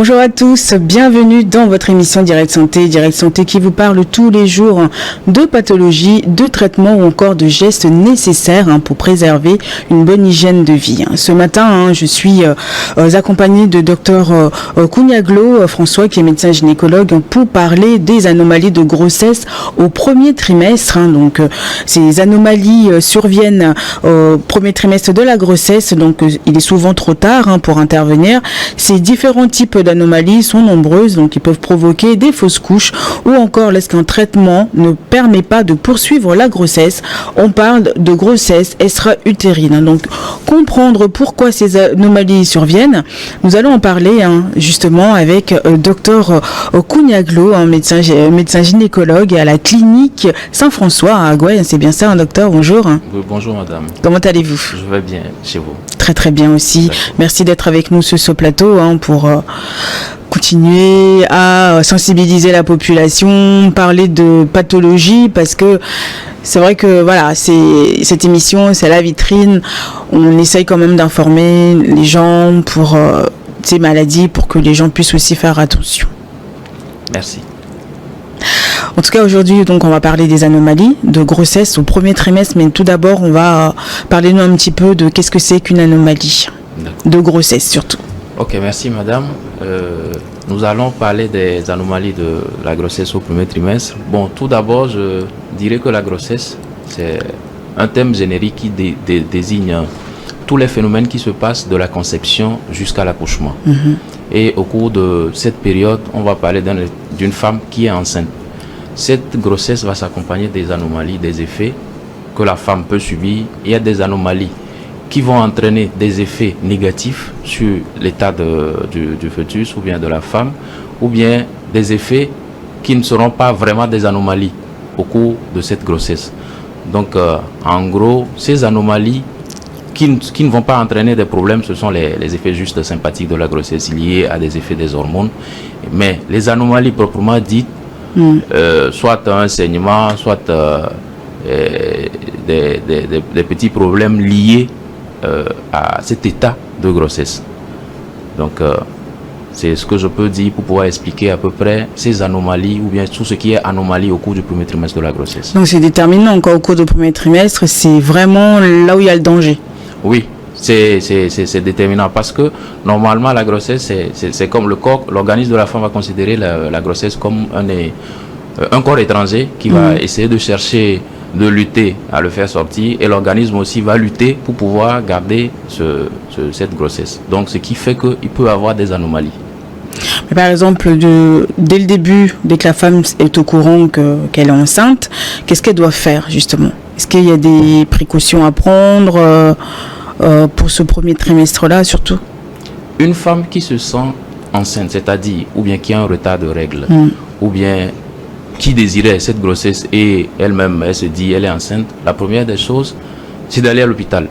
Bonjour à tous, bienvenue dans votre émission Direct Santé qui vous parle tous les jours de pathologies, de traitements ou encore de gestes nécessaires pour préserver une bonne hygiène de vie. Ce matin, je suis accompagnée de Dr Kouniaglo François, qui est médecin gynécologue, pour parler des anomalies de grossesse au premier trimestre. Donc, ces anomalies surviennent au premier trimestre de la grossesse, donc il est souvent trop tard pour intervenir. Ces différents types d'anomalies sont nombreuses, donc ils peuvent provoquer des fausses couches ou encore lorsqu'un traitement ne permet pas de poursuivre la grossesse. On parle de grossesse extra-utérine. Donc comprendre pourquoi ces anomalies surviennent, nous allons en parler justement avec Dr Kouniaglo, médecin gynécologue à la clinique Saint-François à Agouay. C'est bien ça, docteur? Bonjour. Oui, bonjour madame. Comment allez-vous? Je vais bien, chez vous. Très très bien aussi. Merci d'être avec nous sur ce plateau pour continuer à sensibiliser la population, parler de pathologie, parce que c'est vrai que voilà, cette émission, c'est la vitrine. On essaye quand même d'informer les gens pour ces maladies, pour que les gens puissent aussi faire attention. Merci. En tout cas, aujourd'hui, donc, on va parler des anomalies de grossesse au premier trimestre, mais tout d'abord, on va parler nous un petit peu de qu'est-ce que c'est qu'une anomalie de grossesse, surtout. Ok, merci madame. Nous allons parler des anomalies de la grossesse au premier trimestre. Bon, tout d'abord, je dirais que la grossesse, c'est un thème générique qui désigne tous les phénomènes qui se passent de la conception jusqu'à l'accouchement. Et au cours de cette période, on va parler d'une femme qui est enceinte. Cette grossesse va s'accompagner des anomalies, des effets que la femme peut subir. Il y a des anomalies qui vont entraîner des effets négatifs sur l'état du fœtus ou bien de la femme, ou bien des effets qui ne seront pas vraiment des anomalies au cours de cette grossesse. Donc, en gros, ces anomalies qui ne vont pas entraîner des problèmes, ce sont les effets juste sympathiques de la grossesse liés à des effets des hormones. Mais les anomalies proprement dites, soit un saignement, soit des petits problèmes liés à cet état de grossesse. Donc, c'est ce que je peux dire pour pouvoir expliquer à peu près ces anomalies ou bien tout ce qui est anomalie au cours du premier trimestre de la grossesse. Donc, c'est déterminant encore au cours du premier trimestre, c'est vraiment là où il y a le danger. Oui, c'est déterminant parce que normalement la grossesse, c'est comme le corps, l'organisme de la femme va considérer la grossesse comme un corps étranger qui va essayer de chercher, de lutter à le faire sortir, et l'organisme aussi va lutter pour pouvoir garder cette grossesse. Donc ce qui fait qu'il peut avoir des anomalies. Mais par exemple, dès le début, dès que la femme est au courant qu'elle est enceinte, qu'est-ce qu'elle doit faire justement? Est-ce qu'il y a des précautions à prendre pour ce premier trimestre-là surtout? Une femme qui se sent enceinte, c'est-à-dire ou bien qui a un retard de règles, ou bien qui désirait cette grossesse et elle-même, elle se dit elle est enceinte, la première des choses, c'est d'aller à l'hôpital.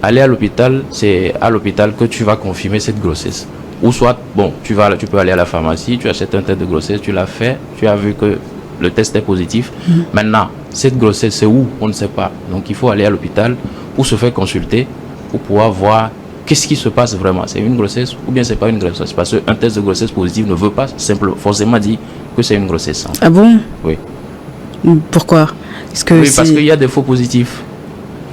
Aller à l'hôpital, c'est à l'hôpital que tu vas confirmer cette grossesse. Ou soit, bon, tu peux aller à la pharmacie, tu achètes un test de grossesse, tu l'as fait, tu as vu que le test est positif. Maintenant, cette grossesse, c'est où? On ne sait pas. Donc, il faut aller à l'hôpital pour se faire consulter, pour pouvoir voir qu'est-ce qui se passe vraiment. C'est une grossesse ou bien c'est pas une grossesse? Parce qu'un test de grossesse positif ne veut pas forcément dire que c'est une grossesse. Ah bon? Oui. Pourquoi? Parce qu'il y a des faux positifs.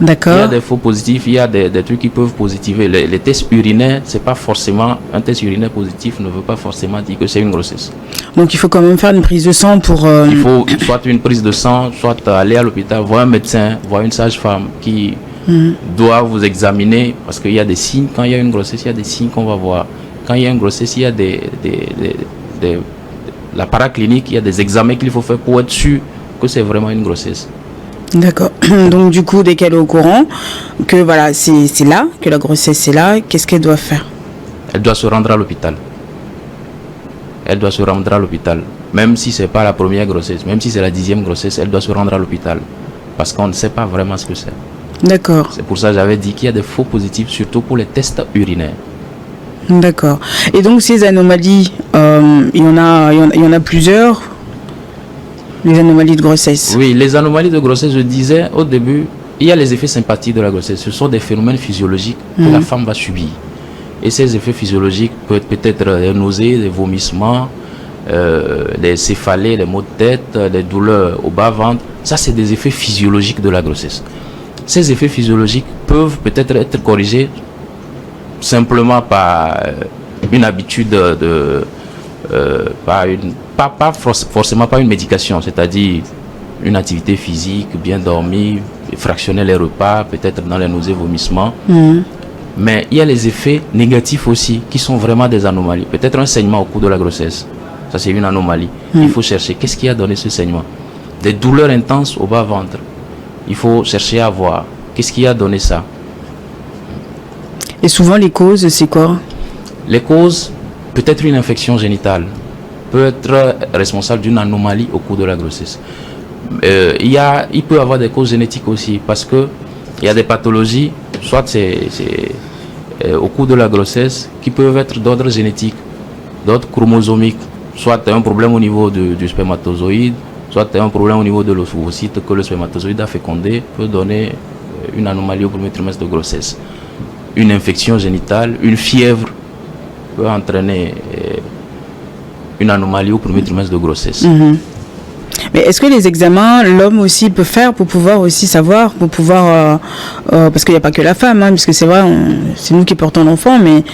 D'accord. Il y a des faux positifs, il y a des trucs qui peuvent positiver. Les tests urinaires, c'est pas forcément, un test urinaire positif ne veut pas forcément dire que c'est une grossesse. Donc il faut quand même faire une prise de sang pour... Il faut soit une prise de sang, soit aller à l'hôpital, voir un médecin, voir une sage-femme qui doit vous examiner, parce qu'il y a des signes. Quand il y a une grossesse, il y a des signes qu'on va voir. Quand il y a une grossesse, il y a la paraclinique, il y a des examens qu'il faut faire pour être sûr que c'est vraiment une grossesse. D'accord. Donc du coup, dès qu'elle est au courant que voilà, c'est là, que la grossesse est là, qu'est-ce qu'elle doit faire? Elle doit se rendre à l'hôpital. Elle doit se rendre à l'hôpital. Même si ce n'est pas la première grossesse, même si c'est la 10e grossesse, elle doit se rendre à l'hôpital. Parce qu'on ne sait pas vraiment ce que c'est. D'accord. C'est pour ça que j'avais dit qu'il y a des faux positifs, surtout pour les tests urinaires. D'accord. Et donc ces anomalies, il y en a plusieurs. Les anomalies de grossesse. Oui, les anomalies de grossesse, je disais au début, il y a les effets sympathiques de la grossesse. Ce sont des phénomènes physiologiques que la femme va subir. Et ces effets physiologiques peuvent être des nausées, des vomissements, des céphalées, des maux de tête, des douleurs au bas-ventre. Ça, c'est des effets physiologiques de la grossesse. Ces effets physiologiques peuvent peut-être être corrigés simplement par une habitude forcément pas une médication, c'est-à-dire une activité physique, bien dormir, fractionner les repas, peut-être dans les nausées, vomissements. Mais il y a les effets négatifs aussi, qui sont vraiment des anomalies. Peut-être un saignement au cours de la grossesse, ça c'est une anomalie. Il faut chercher qu'est-ce qui a donné ce saignement. Des douleurs intenses au bas-ventre, il faut chercher à voir qu'est-ce qui a donné ça. Et souvent les causes, c'est quoi? Les causes, peut-être une infection génitale, peut être responsable d'une anomalie au cours de la grossesse. Il peut y avoir des causes génétiques aussi, parce que il y a des pathologies, soit c'est au cours de la grossesse, qui peuvent être d'ordre génétique, d'ordre chromosomique, soit un problème au niveau du spermatozoïde, soit un problème au niveau de l'ovocyte que le spermatozoïde a fécondé, peut donner une anomalie au premier trimestre de grossesse. Une infection génitale, une fièvre peut entraîner une anomalie au premier trimestre de grossesse. Mais est-ce que les examens, l'homme aussi peut faire pour pouvoir aussi savoir, pour pouvoir, parce qu'il n'y a pas que la femme, hein, puisque c'est vrai, c'est nous qui portons l'enfant, mais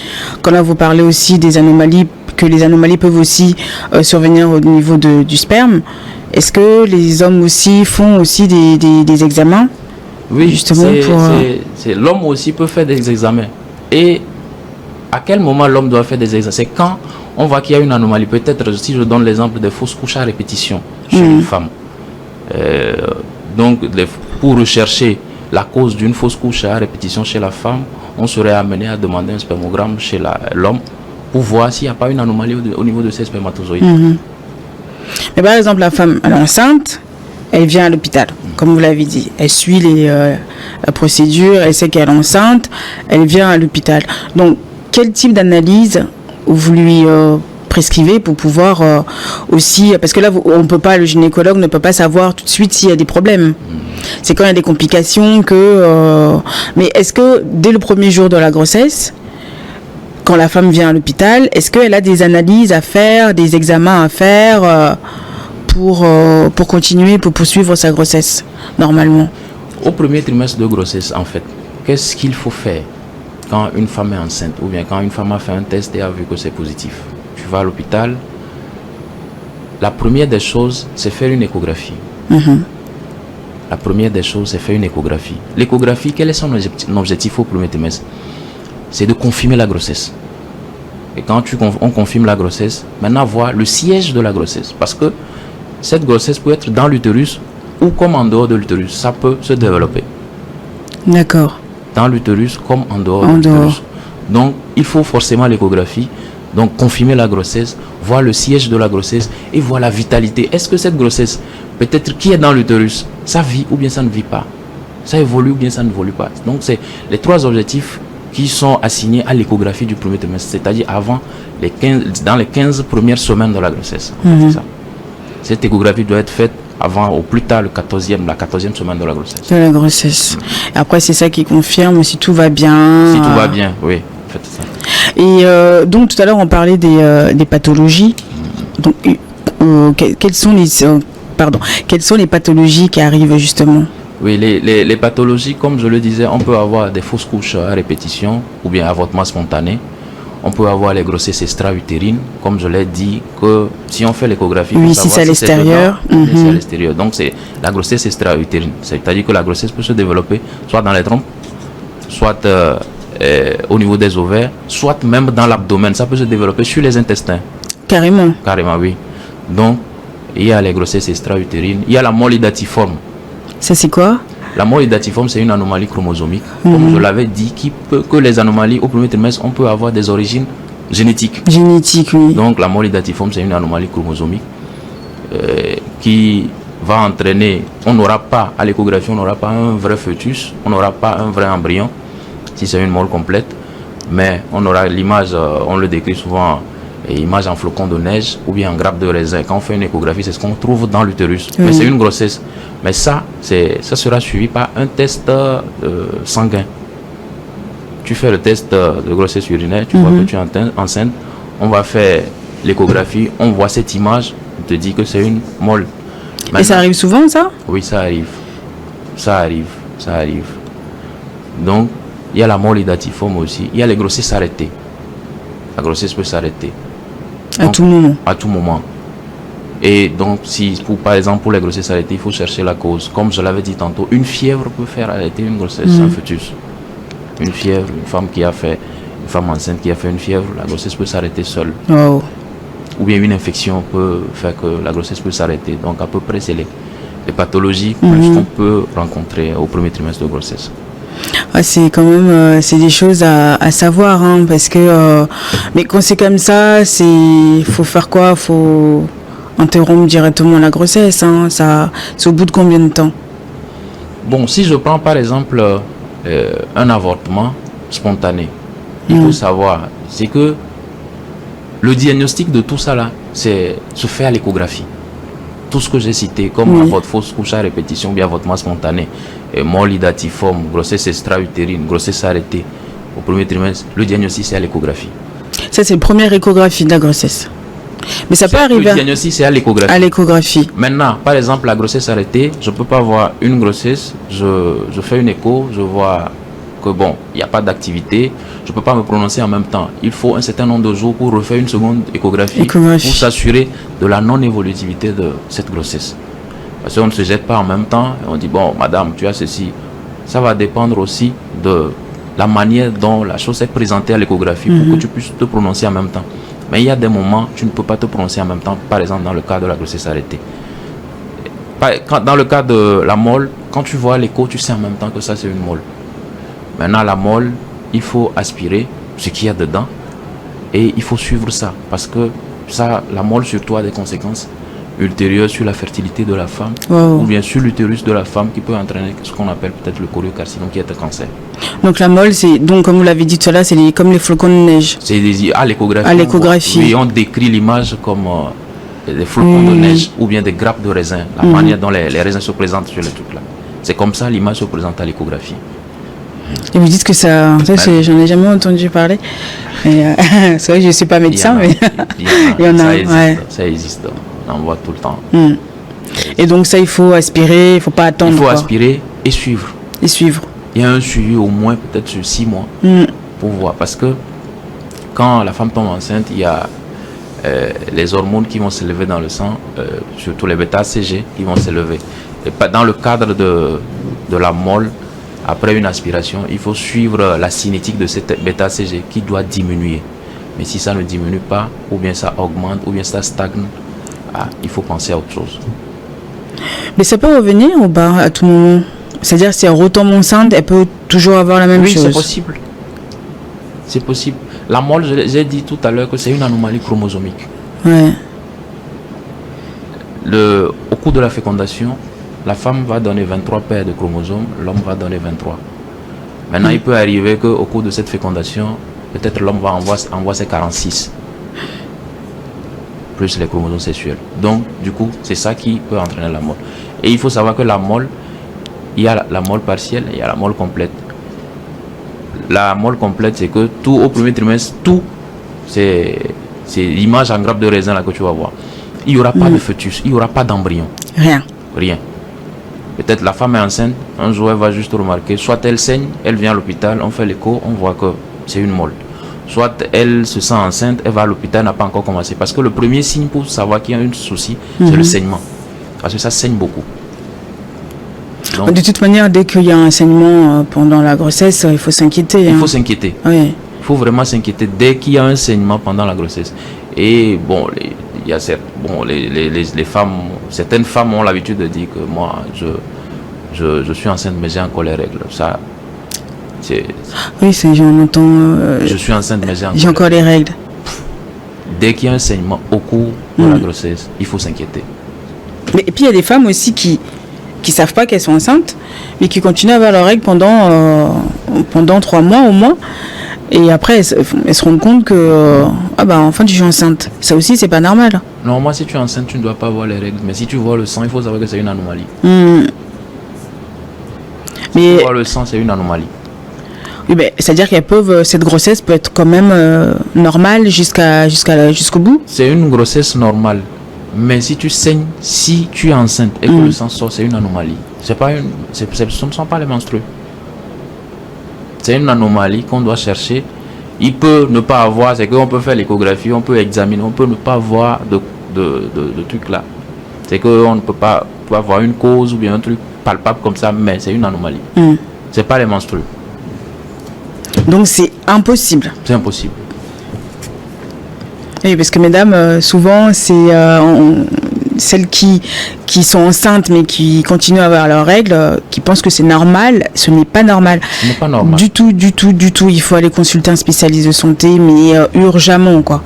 quand là vous parlez aussi des anomalies, que les anomalies peuvent aussi survenir au niveau du sperme, est-ce que les hommes aussi font aussi des examens? Oui, justement l'homme aussi peut faire des examens. Et à quel moment l'homme doit faire des examens? C'est quand on voit qu'il y a une anomalie. Peut-être, si je donne l'exemple des fausses couches à répétition chez une femme. Donc, pour rechercher la cause d'une fausse couche à répétition chez la femme, on serait amené à demander un spermogramme chez l'homme pour voir s'il n'y a pas une anomalie au niveau de ces spermatozoïdes. Mais par exemple, la femme, elle est enceinte, elle vient à l'hôpital, comme vous l'avez dit. Elle suit la procédure, elle sait qu'elle est enceinte, elle vient à l'hôpital. Donc, quel type d'analyse vous lui prescrivez pour pouvoir aussi... Parce que là, on peut pas, le gynécologue ne peut pas savoir tout de suite s'il y a des problèmes. C'est quand il y a des complications que... mais est-ce que dès le premier jour de la grossesse, quand la femme vient à l'hôpital, est-ce qu'elle a des analyses à faire, des examens à faire pour continuer, pour poursuivre sa grossesse, normalement? Au premier trimestre de grossesse, en fait, qu'est-ce qu'il faut faire quand une femme est enceinte ou bien quand une femme a fait un test et a vu que c'est positif? Tu vas à l'hôpital. La première des choses, c'est faire une échographie. La première des choses, c'est faire une échographie. L'échographie, quel est son objectif au premier trimestre? C'est de confirmer la grossesse. Et quand on confirme la grossesse, maintenant voir le siège de la grossesse. Parce que cette grossesse peut être dans l'utérus ou comme en dehors de l'utérus. Ça peut se développer. D'accord. Dans l'utérus comme en dehors de l'utérus. Donc, il faut forcément l'échographie. Donc, confirmer la grossesse, voir le siège de la grossesse et voir la vitalité. Est-ce que cette grossesse, peut-être qui est dans l'utérus, ça vit ou bien ça ne vit pas? Ça évolue ou bien ça ne évolue pas? Donc, c'est les trois objectifs qui sont assignés à l'échographie du premier trimestre, c'est-à-dire dans les 15 premières semaines de la grossesse. C'est ça. Cette échographie doit être faite avant, au plus tard, la 14e semaine de la grossesse. De la grossesse. Et après, c'est ça qui confirme si tout va bien. Si tout va bien, oui. Faites ça. Et donc, tout à l'heure, on parlait des pathologies. Donc, quelles sont les pathologies qui arrivent justement? Oui, les pathologies, comme je le disais, on peut avoir des fausses couches à répétition ou bien avortement spontané. On peut avoir les grossesses extra-utérines, comme je l'ai dit, que si on fait l'échographie, oui, si c'est à l'extérieur. C'est à l'extérieur. Donc, c'est la grossesse extra-utérine. C'est-à-dire que la grossesse peut se développer soit dans les trompes, soit au niveau des ovaires, soit même dans l'abdomen. Ça peut se développer sur les intestins. Carrément. Carrément, oui. Donc, il y a les grossesses extra-utérines. Il y a la mole datiforme. Ça, c'est quoi? La mole datiforme, c'est une anomalie chromosomique. Comme je l'avais dit, que les anomalies au premier trimestre, on peut avoir des origines génétiques. Génétiques, oui. Donc, la mole datiforme, c'est une anomalie chromosomique qui va entraîner, on n'aura pas, à l'échographie, on n'aura pas un vrai fœtus, on n'aura pas un vrai embryon, si c'est une mole complète, mais on aura l'image, on le décrit souvent, image en flocon de neige ou bien en grappe de raisin. Quand on fait une échographie, c'est ce qu'on trouve dans l'utérus. Mais c'est une grossesse. Mais ça sera suivi par un test sanguin. tu fais le test de grossesse urinaire, tu vois que tu es enceinte, on va faire l'échographie, on voit cette image, on te dit que c'est une molle. Maintenant, et ça arrive souvent, ça? Oui, ça arrive. Ça arrive. Donc, il y a la molle hydatiforme aussi. Il y a les grossesses arrêtées. La grossesse peut s'arrêter. À tout moment. À tout moment. Et donc, par exemple, pour les grossesses arrêtées, il faut chercher la cause. Comme je l'avais dit tantôt, une fièvre peut faire arrêter une grossesse, un fœtus. Une fièvre, une femme enceinte qui a fait une fièvre, la grossesse peut s'arrêter seule. Wow. Ou bien une infection peut faire que la grossesse peut s'arrêter. Donc, à peu près, c'est les pathologies qu'on peut rencontrer au premier trimestre de grossesse. Ah, c'est quand même c'est des choses à savoir, hein, parce que mais quand c'est comme ça, faut faire quoi? Faut interrompre directement la grossesse, hein. Ça, c'est au bout de combien de temps? Bon, si je prends par exemple un avortement spontané, il faut savoir, c'est que le diagnostic de tout ça là, c'est se faire à l'échographie. Tout ce que j'ai cité, comme avortement, fausse couche à répétition, bien avortement spontané, molle hydatiforme, grossesse extra-utérine, grossesse arrêtée au premier trimestre, le diagnostic c'est à l'échographie. Ça c'est la première échographie de la grossesse. Mais ça peut arriver. Le diagnostic c'est à l'échographie. À l'échographie. Maintenant, par exemple, la grossesse arrêtée, je peux pas voir une grossesse, je fais une écho, je vois que bon, il n'y a pas d'activité, je peux pas me prononcer en même temps. Il faut un certain nombre de jours pour refaire une seconde échographie. Pour s'assurer de la non-évolutivité de cette grossesse. Parce qu'on ne se jette pas en même temps et on dit bon, madame, tu as ceci. Ça va dépendre aussi de la manière dont la chose est présentée à l'échographie pour que tu puisses te prononcer en même temps. Mais il y a des moments où tu ne peux pas te prononcer en même temps, par exemple dans le cas de la grossesse arrêtée. Dans le cas de la molle, quand tu vois l'écho, tu sais en même temps que ça c'est une molle. Maintenant la molle, il faut aspirer ce qu'il y a dedans et il faut suivre ça parce que ça, la molle surtout a des conséquences ultérieures sur la fertilité de la femme ou bien sur l'utérus de la femme qui peut entraîner ce qu'on appelle peut-être le choriocarcinome qui est un cancer. Donc la molle, c'est donc comme vous l'avez dit tout à l'heure, c'est comme les flocons de neige. C'est à l'échographie. À l'échographie. Oui, on décrit l'image comme des flocons de neige ou bien des grappes de raisin. La manière dont les raisins se présentent sur les trucs là. C'est comme ça l'image se présente à l'échographie. Et vous dites que ça j'en ai jamais entendu parler. C'est vrai que je ne suis pas médecin, mais il y en a. Ça existe. On en voit tout le temps. Et donc ça, il faut aspirer, il ne faut pas attendre. Il faut aspirer et suivre. Et suivre. Il y a un suivi au moins peut-être sur 6 mois pour voir. Parce que quand la femme tombe enceinte, il y a les hormones qui vont s'élever dans le sang, surtout les bêta-CG qui vont s'élever. Et dans le cadre de la molle, après une aspiration, il faut suivre la cinétique de cette bêta-CG qui doit diminuer. Mais si ça ne diminue pas, ou bien ça augmente, ou bien ça stagne, il faut penser à autre chose. Mais ça peut revenir ou pas à tout moment? C'est-à-dire si elle retombe enceinte, elle peut toujours avoir la même chose? Oui, c'est possible. C'est possible. La molle, j'ai dit tout à l'heure que c'est une anomalie chromosomique. Ouais. Au cours de la fécondation, la femme va donner 23 paires de chromosomes, l'homme va donner 23. Maintenant, il peut arriver qu'au cours de cette fécondation, peut-être l'homme va envoyer ses 46. Plus les chromosomes sexuels. Donc, du coup, c'est ça qui peut entraîner la molle. Et il faut savoir que la molle, il y a la molle partielle et il y a la molle complète. La molle complète, c'est que tout au premier trimestre, tout, c'est l'image en grappe de raisin là que tu vas voir. Il n'y aura pas de fœtus, il n'y aura pas d'embryon. Rien. Rien. Peut-être la femme est enceinte, un jour elle va juste remarquer, soit elle saigne, elle vient à l'hôpital, on fait l'écho, on voit que c'est une molle. Soit elle se sent enceinte, elle va à l'hôpital, n'a pas encore commencé. Parce que le premier signe pour savoir qu'il y a un souci, c'est le saignement. Parce que ça saigne beaucoup. Donc, de toute manière, dès qu'il y a un saignement pendant la grossesse, il faut s'inquiéter. Il faut s'inquiéter. Oui. Il faut vraiment s'inquiéter dès qu'il y a un saignement pendant la grossesse. Et bon, il y a les femmes, certaines femmes ont l'habitude de dire que moi, je suis enceinte, mais j'ai encore les règles. Ça, oui, j'en entends. Je suis enceinte, mais j'ai encore les règles. Dès qu'il y a un saignement au cours de la grossesse, il faut s'inquiéter. Et puis il y a des femmes aussi qui savent pas qu'elles sont enceintes, mais qui continuent à avoir leurs règles pendant 3 mois au moins. Et après, elles se rendent compte que enfin tu es enceinte. Ça aussi, c'est pas normal. Non, moi, si tu es enceinte, tu ne dois pas avoir les règles. Mais si tu vois le sang, il faut savoir que c'est une anomalie. Si tu vois le sang, c'est une anomalie. Oui, ben, c'est-à-dire cette grossesse peut être quand même normale jusqu'au bout. C'est une grossesse normale. Mais si tu saignes, si tu es enceinte et que le sang sort, c'est une anomalie. Ce ne sont pas les menstrues. C'est une anomalie qu'on doit chercher. Il peut ne pas avoir, c'est qu'on peut faire l'échographie, on peut examiner, on peut ne pas avoir de truc là. C'est qu'on ne peut pas avoir une cause ou bien un truc palpable comme ça, mais c'est une anomalie. C'est pas les menstrues. Donc c'est impossible. C'est impossible. Oui, parce que mesdames, souvent, c'est celles qui sont enceintes mais qui continuent à avoir leurs règles, qui pensent que c'est normal. Ce n'est pas normal. Ce n'est pas normal. Du tout. Il faut aller consulter un spécialiste de santé, mais urgemment, quoi.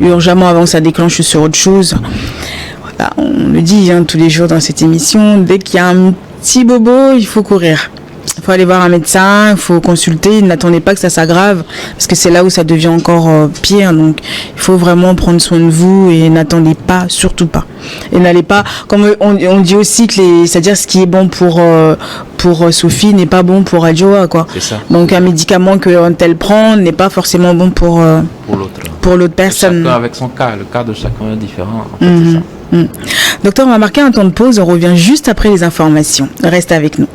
Urgemment avant que ça déclenche sur autre chose. Voilà, on le dit tous les jours dans cette émission, dès qu'il y a un petit bobo, il faut courir. Il faut aller voir un médecin, il faut consulter, n'attendez pas que ça s'aggrave, parce que c'est là où ça devient encore pire. Donc il faut vraiment prendre soin de vous et n'attendez pas, surtout pas. Et n'allez pas, comme on dit aussi que c'est-à-dire ce qui est bon pour Sophie n'est pas bon pour Adjoa, quoi. C'est ça. Donc un médicament que tel prend n'est pas forcément bon pour l'autre personne. Chacun avec son cas, le cas de chacun est différent. En fait, c'est ça. Docteur, on va marquer un temps de pause, on revient juste après les informations. Reste avec nous.